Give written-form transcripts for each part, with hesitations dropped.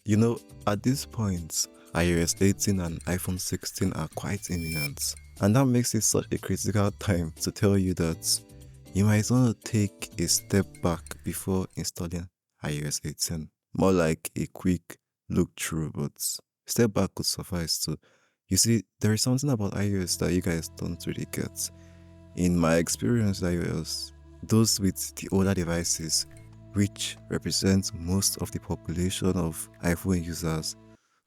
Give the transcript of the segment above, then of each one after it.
You know, at this point, iOS 18 and iPhone 16 are quite imminent. And that makes it such a critical time to tell you that you might want to take a step back before installing iOS 18. More like a quick look through, but step back could suffice too. You see, there is something about iOS that you guys don't really get. In my experience with iOS, those with the older devices, which represent most of the population of iPhone users,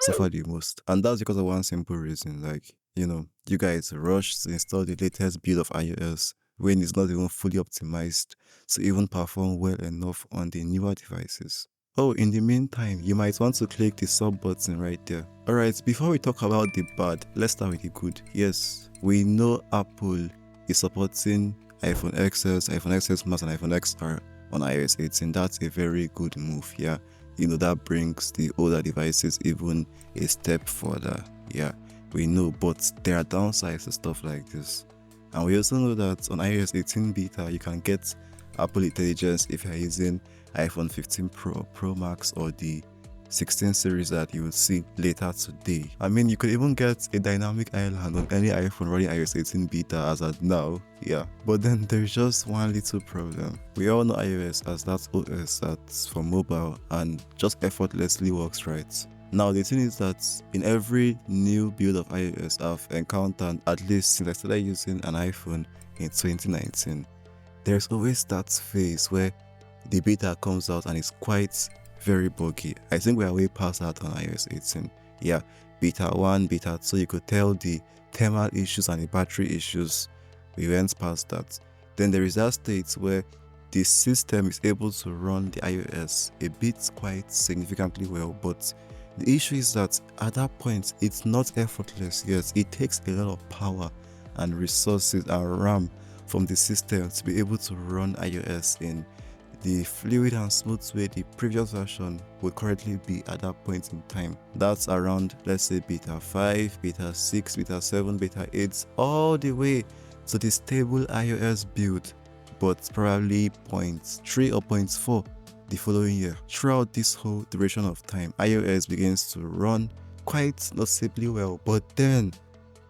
suffer the most. And that's because of one simple reason. Like, you guys rush to install the latest build of iOS when it's not even fully optimized to even perform well enough on the newer devices. Oh, in the meantime, you might want to click the sub button right there. Alright, before we talk about the bad, let's start with the good. Yes, we know Apple is supporting iPhone XS, iPhone XS Max, and iPhone XR on iOS 18. That's a very good move, yeah. That brings the older devices even a step further, yeah. We know, but there are downsides to stuff like this. And we also know that on iOS 18 beta, you can get Apple Intelligence if you're using iPhone 15 Pro, Pro Max, or the 16 series that you will see later today. I mean, you could even get a dynamic island on any iPhone running iOS 18 beta as at now, yeah. But then there's just one little problem. We all know iOS as that OS that's for mobile and just effortlessly works right. Now, the thing is that in every new build of iOS I've encountered, at least since I started using an iPhone in 2019, there's always that phase where the beta comes out and it's quite very buggy. I think we are way past that on iOS 18. Yeah, beta 1, beta 2, you could tell the thermal issues and the battery issues. We went past that. Then there is that state where the system is able to run the iOS a bit quite significantly well, but the issue is that at that point, it's not effortless. Yes, it takes a lot of power and resources and RAM from the system to be able to run iOS in the fluid and smooth way the previous version would currently be at that point in time. That's around, let's say, beta 5, beta 6, beta 7, beta 8, all the way to the stable iOS build, but probably 0.3 or 0.4 the following year. Throughout this whole duration of time, iOS begins to run quite noticeably well, but then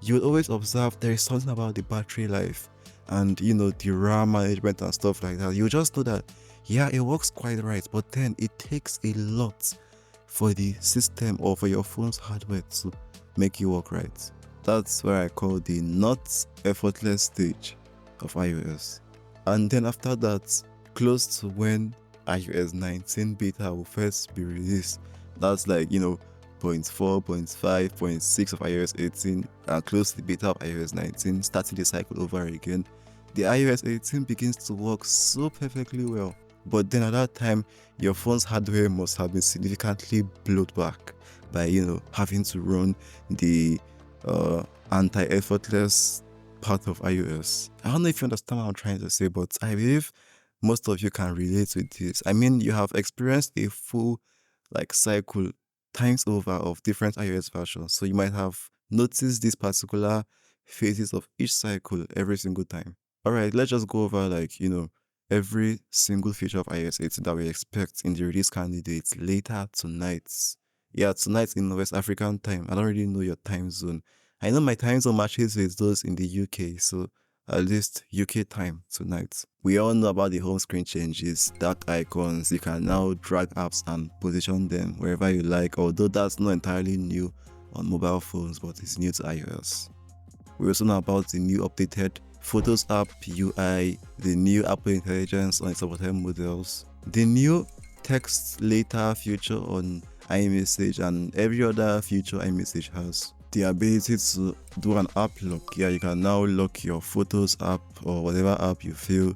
you will always observe there is something about the battery life and the RAM management and stuff like that. You just know that yeah, it works quite right, but then it takes a lot for the system or for your phone's hardware to make you work right. That's where I call the not effortless stage of iOS. And then after that, close to when iOS 19 beta will first be released, that's like 0.4, 0.5, 0.6 of iOS 18 and close to the beta of iOS 19, starting the cycle over again. The iOS 18 begins to work so perfectly well. But then at that time, your phone's hardware must have been significantly blown back by, having to run the anti-effortless part of iOS. I don't know if you understand what I'm trying to say, but I believe most of you can relate with this. I mean, you have experienced a full cycle times over of different iOS versions. So you might have noticed these particular phases of each cycle every single time. All right, let's just go over every single feature of iOS 18 that we expect in the release candidates later tonight. Yeah, tonight in West African time. I don't really know your time zone. I know my time zone matches with those in the UK, so at least UK time tonight. We all know about the home screen changes, dark icons. You can now drag apps and position them wherever you like, although that's not entirely new on mobile phones, but it's new to iOS. We also know about the new updated Photos app UI, the new Apple Intelligence on supported models, the new text later feature on iMessage, and every other feature iMessage has. The ability to do an app lock. Yeah, you can now lock your Photos app or whatever app you feel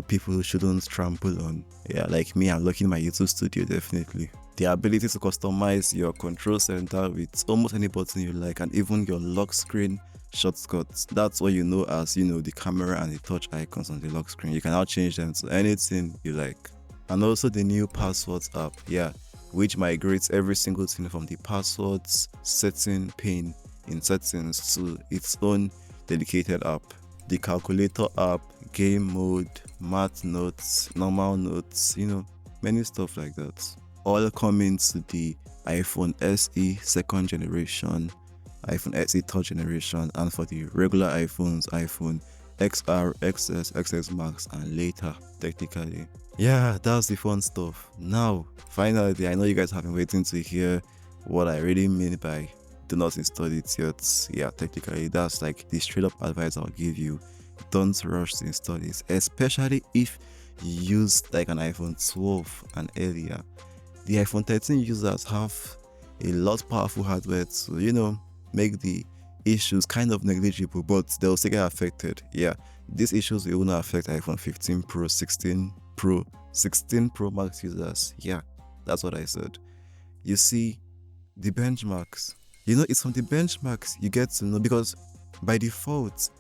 people shouldn't trample on. Yeah, like me, I'm locking my YouTube studio definitely. The ability to customize your control center with almost any button you like, and even your lock screen shortcuts. That's what you know as the camera and the touch icons on the lock screen. You can now change them to anything you like. And also the new passwords app, yeah, which migrates every single thing from the passwords setting pane in settings to its own dedicated app. The calculator app, game mode, math notes, normal notes, many stuff like that. All coming to the iPhone SE second generation, iPhone SE third generation, and for the regular iPhones, iPhone XR, XS, XS Max, and later, technically. Yeah, that's the fun stuff. Now, finally, I know you guys have been waiting to hear what I really mean by do not install it yet. Yeah, technically, that's like the straight up advice I'll give you. Don't rush to install it, especially if you use like an iPhone 12 and earlier. The iPhone 13 users have a lot powerful hardware to, make the issues kind of negligible, but they'll still get affected. Yeah, these issues will not affect iPhone 15 Pro, 16 Pro, 16 Pro Max users. Yeah, that's what I said. You see, the benchmarks. It's from the benchmarks you get to know, because by default,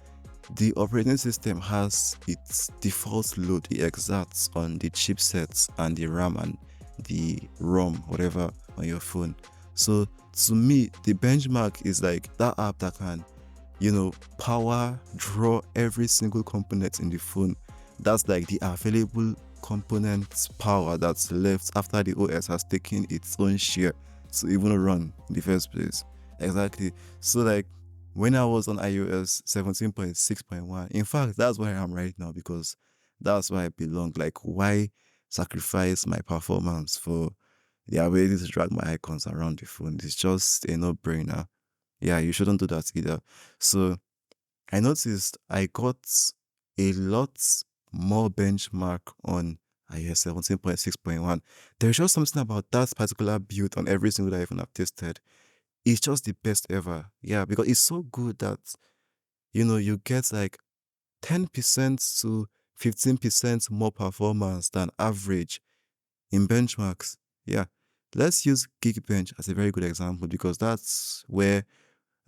the operating system has its default load, it exacts on the chipsets and the RAM and the ROM, whatever, on your phone. So to me, the benchmark is like that app that can, power draw every single component in the phone. That's like the available components power that's left after the OS has taken its own share to even run in the first place. Exactly. So like when I was on iOS 17.6.1, in fact, that's where I am right now, because that's where I belong. Like, why sacrifice my performance for the ability to drag my icons around the phone? It's just a no-brainer. Yeah, you shouldn't do that either. So I noticed I got a lot more benchmark on iOS 17.6.1. There's just something about that particular build on every single iPhone I've tested. It's just the best ever. Yeah, because it's so good that, you get like 10% to 15% more performance than average in benchmarks. Yeah. Let's use Geekbench as a very good example, because that's where,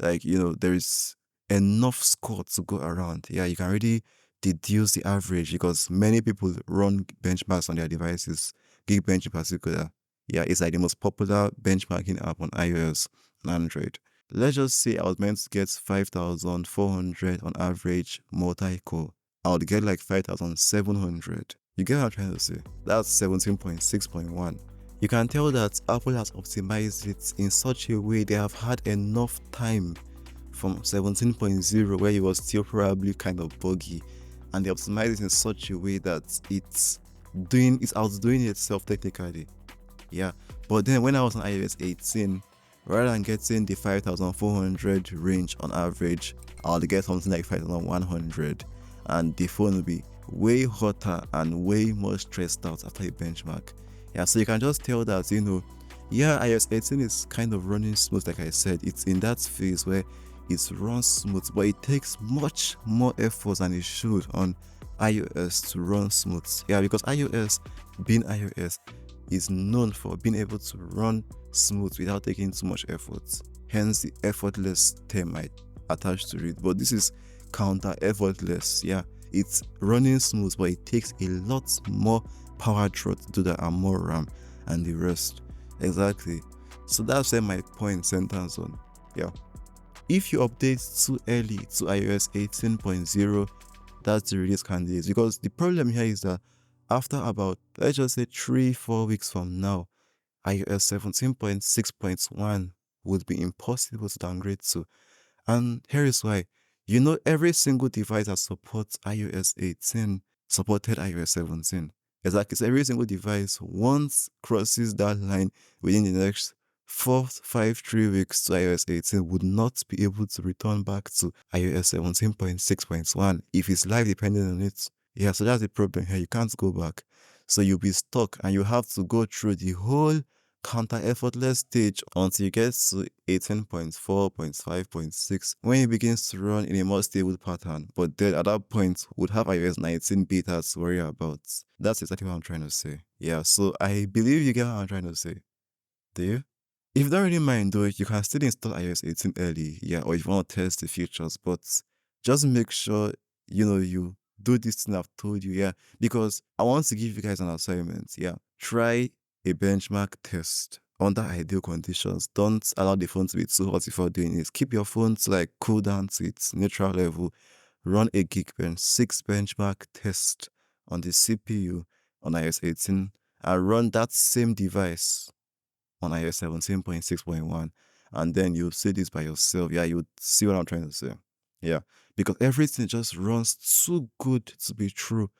like, there is enough score to go around. Yeah, you can really deduce the average, because many people run benchmarks on their devices. Geekbench in particular. Yeah, it's like the most popular benchmarking app on iOS and Android. Let's just say I was meant to get 5,400 on average multi-core. I would get like 5,700. You get what I'm trying to say? That's 17.6.1. You can tell that Apple has optimized it in such a way they have had enough time from 17.0, where it was still probably kind of buggy, and they optimized it in such a way that it's outdoing itself technically. Yeah. But then when I was on iOS 18, rather than getting the 5,400 range on average, I would get something like 5,100, and the phone will be way hotter and way more stressed out after a benchmark. Yeah, so you can just tell that, yeah, iOS 18 is kind of running smooth. Like I said, it's in that phase where it runs smooth, but it takes much more effort than it should on iOS to run smooth. Yeah, because iOS, being iOS, is known for being able to run smooth without taking too much effort. Hence the effortless term I attached to it. But this is counter effortless. Yeah, it's running smooth, but it takes a lot more power draw to do that, and more RAM and the rest. Exactly. So that's where my point centers on. Yeah. If you update too early to iOS 18.0, that's the release candidate. Because the problem here is that after about, let's just say 3-4 weeks from now, iOS 17.6.1 would be impossible to downgrade to. And here is why. Every single device that supports iOS 18 supported iOS 17. Exactly. So every single device, once crosses that line within the next 4, 5, 3 weeks to iOS 18, would not be able to return back to iOS 17.6.1 if it's live depending on it. Yeah, so that's the problem here. You can't go back. So you'll be stuck, and you have to go through the whole counter effortless stage until you get to 18.4.5.6, when it begins to run in a more stable pattern. But then at that point, we'd have iOS 19 beta to worry about. That's exactly what I'm trying to say. Yeah, so I believe you get what I'm trying to say. Do you? If you don't really mind though, you can still install iOS 18 early, yeah, or if you want to test the features, but just make sure, you do this thing I've told you, yeah, because I want to give you guys an assignment, yeah. Try a benchmark test under ideal conditions. Don't allow the phone to be too hot before doing it. Keep your phone to like cool down to its neutral level. Run a Geekbench 6 benchmark test on the CPU on iOS 18, and run that same device on iOS 17.6.1, and then you see this by yourself. Yeah, you see what I'm trying to say. Yeah, because everything just runs too good to be true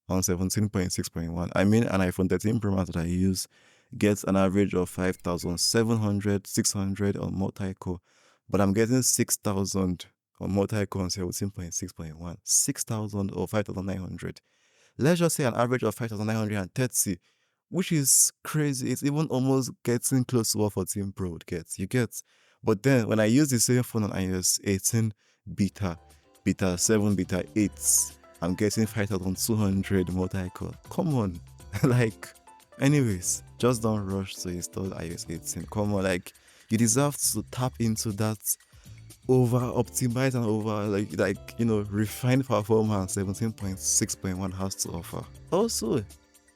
on 17.6.1. I mean, an iPhone 13 Pro Max that I use gets an average of 5,700, 600 on multi-core, but I'm getting 6,000 on multi-core on 17.6.1, 6,000 or 5,900. Let's just say an average of 5,930, which is crazy. It's even almost getting close to what 14 Pro would get. You get. But then when I use the same phone on iOS 18 beta 7, beta 8, I'm getting 5,200 multi-core. Come on. Like, anyways, just don't rush to install iOS 18. Come on, like, you deserve to tap into that over optimized and over refined performance 17.6.1 has to offer. Also,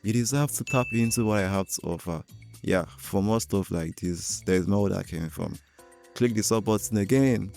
you deserve to tap into what I have to offer. Yeah, for more stuff like this, there's more that came from. Click the sub button again.